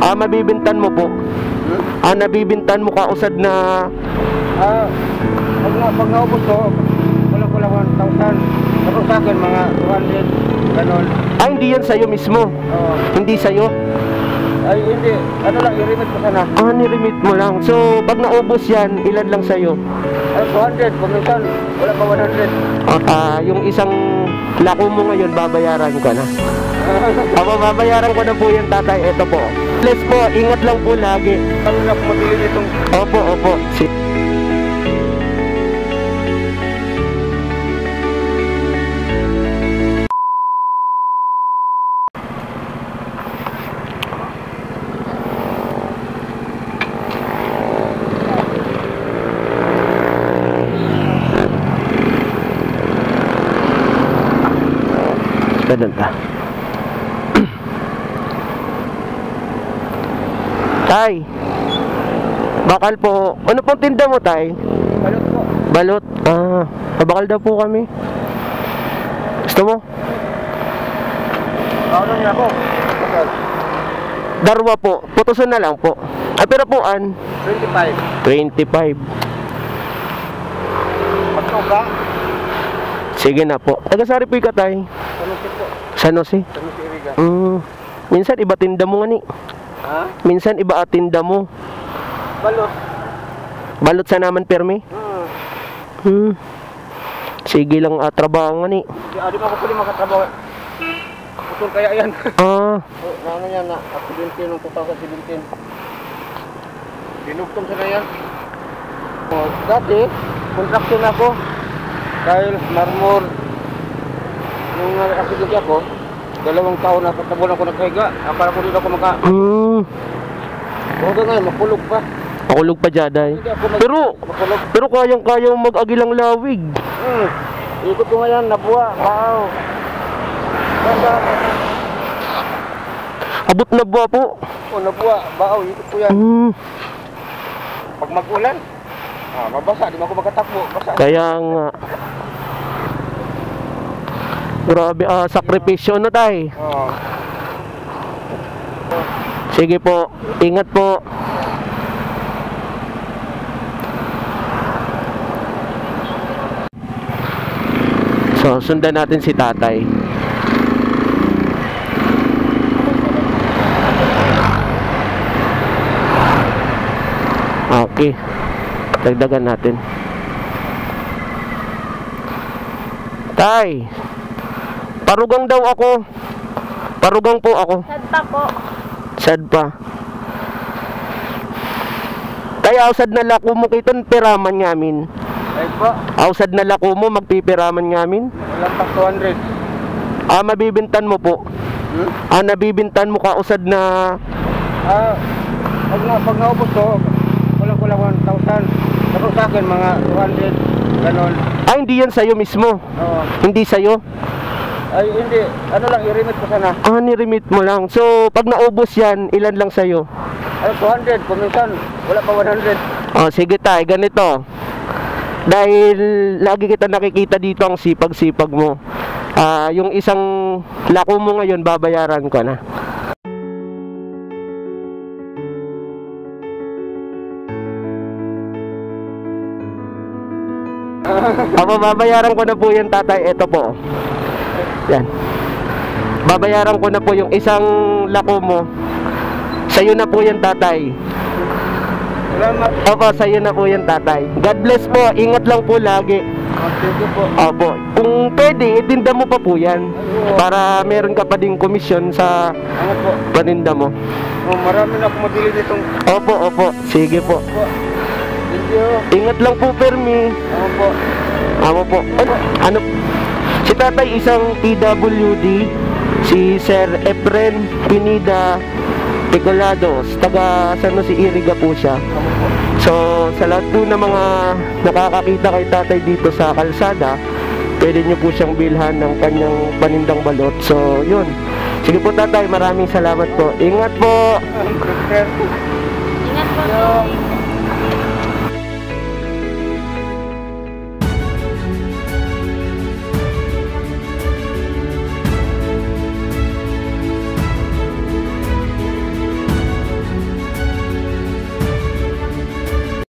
Mabibintan mo po. Nabibintan mo kausad na... Pag naubos ko, kulang 1,000. Tapos sa akin, mga 200, ganon. Hindi yan sa'yo mismo? Oo. Hindi sa'yo? Ay, hindi. Ano lang, i-remit ko sana. Ni-remit mo lang. So, pag naubos yan, ilan lang sa'yo? Ay, 200. Kuminsan, wala pa 100. Yung isang lako mo ngayon, babayaran ko na. Babayaran ko na po yan, tatay. Ito po. Bless po, ingat lang po lagi. Ano na kung mabili nitong... Opo. Ganun ta. Tay, bakal po. Ano pong tinda mo, tay? Balot po. Balot? Pabakal daw po kami. Gusto mo? Ano niya ako? Darwa po. Putusan na lang po. Pero puan? 25. Magtuga? Sige na po. Tagasari po yung katay. Sanusi po. Sanusi? Sanusi Iriga. Minsan iba tinda mo nga ni. Ha? Minsan iba tinda mo. Balot. Balot sa naman permi? Sige lang trabaho nga ni. Di mo ako pwede makatrabaho. Putol kaya yan. Ano yan na? Aksidente noong 2017. Binugtong sa na yan. Dati, contraction ako. Dahil marmor. Nung aksidente ako, 2 taon na katabon ako nagkahiga. Para ko din ako maka... Huwag nga, makulog pa. Makulog pa jaday. Pero kayang-kayang mag-agilang lawig. Ikot ko ngayon, nabuwa. Wow. Abot na buwa po. Nabuwa. Baaw, ikot ko yan. Pag mag-ulan, mabasa. Di ba ako makatakbo? Basa. Kaya nga. Grabe, sakripisyo na tay. Sige po, ingat po. So, sundan natin si tatay. Okay, dagdagan natin. Tay, parugang daw ako. Parugang po ako. Sad pa po. Sad pa. Kaya ausad na lako mo kiton piraman ngamin. Ay po. Ausad na lako mo magpipiraman ngamin. Walang pa 200. Mabibintan mo po. Nabibintan mo kausad na... Pag naubos ko, kulang 1,000. Tapos sa akin, mga 200, ganon. Hindi yan sa'yo mismo? Oo. Hindi sa'yo? Ay, hindi. Ano lang, i-remit ko sana. Ni-remit mo lang. So, pag naubos yan, ilan lang sa'yo? Ay, 200. Kuminsan, wala pa 100. Sige tayo, ganito. Dahil lagi kita nakikita dito ang sipag-sipag mo. Yung isang lako mo ngayon, babayaran ko na. Babayaran ko na po yan, tatay. Ito po. Yan. Babayaran ko na po yung isang lako mo. Sa'yo na po yan, tatay. Salamat. Opo, sa'yo na po yan, tatay. God bless po. Ingat lang po lagi. Thank you po. Opo. Kung pwede, itinda mo pa po yan. Para meron ka pa ding komisyon sa paninda mo. Marami na akong mabili nitong... Opo. Sige po. Thank you. Ingat lang po, Permi. Ako po. Ano? Si tatay isang PWD. Si Sir Efren Pinida Ticolados. Taga Sanusi Iriga po siya. So, sa lahat po ng mga nakakakita kay tatay dito sa kalsada, pwede nyo po siyang bilhan ng kanyang panindang balot. So, yun. Sige po, tatay. Maraming salamat po. Ingat po. Ingat po.